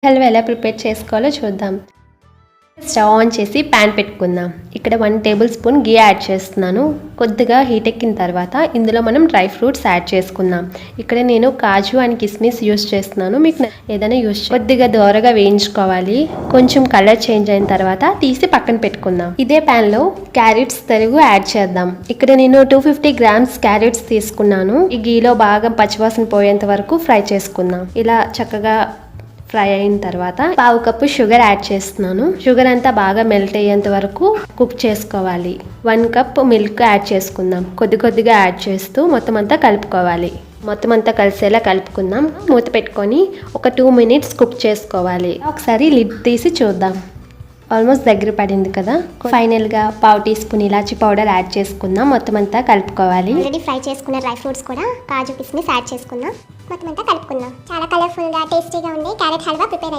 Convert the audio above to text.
హల్వా ఎలా ప్రిపేర్ చేసుకోవాలో చూద్దాం. స్టవ్ ఆన్ చేసి ప్యాన్ పెట్టుకుందాం. ఇక్కడ 1 టేబుల్ స్పూన్ గీ యాడ్ చేస్తున్నాను. కొద్దిగా హీట్ ఎక్కిన తర్వాత ఇందులో మనం డ్రై ఫ్రూట్స్ యాడ్ చేసుకుందాం. ఇక్కడ నేను కాజు అండ్ కిస్మిస్ యూస్ చేస్తున్నాను. మీకు ఏదైనా కొద్దిగా దోరగా వేయించుకోవాలి. కొంచెం కలర్ చేంజ్ అయిన తర్వాత తీసి పక్కన పెట్టుకుందాం. ఇదే ప్యాన్ లో క్యారెట్స్ తరుగు యాడ్ చేద్దాం. ఇక్కడ నేను 250 గ్రామ్స్ క్యారెట్స్ తీసుకున్నాను. ఈ గీలో బాగా పచ్చివాసన పోయేంత వరకు ఫ్రై చేసుకుందాం. ఇలా చక్కగా ఫ్రై అయిన తర్వాత 1/2 కప్పు షుగర్ యాడ్ చేస్తున్నాను. షుగర్ అంతా బాగా మెల్ట్ అయ్యేంత వరకు కుక్ చేసుకోవాలి. 1 కప్ మిల్క్ యాడ్ చేసుకుందాం. కొద్దిగా యాడ్ చేస్తూ మొత్తం అంతా కలుపుకోవాలి. మొత్తం అంతా కలిసేలా కలుపుకుందాం. మూత పెట్టుకొని ఒక 2 మినిట్స్ కుక్ చేసుకోవాలి. ఒకసారి లిడ్ తీసి చూద్దాం. ఆల్మోస్ట్ దగ్గర పడింది కదా. ఫైనల్గా 1/2 టీ స్పూన్ ఇలాచి పౌడర్ యాడ్ చేసుకుందాం. మొత్తం అంతా కలుపుకోవాలి. ఆల్రెడీ ఫ్రై చేసుకున్న డ్రై ఫ్రూట్స్ కూడా కాజు కిస్మిస్ యాడ్ చేసుకుందాం. మొత్తం అంతా కలుపుకుందాం. చాలా కలర్ఫుల్గా టేస్టీగా ఉండే క్యారెట్ హల్వా ప్రిపేర్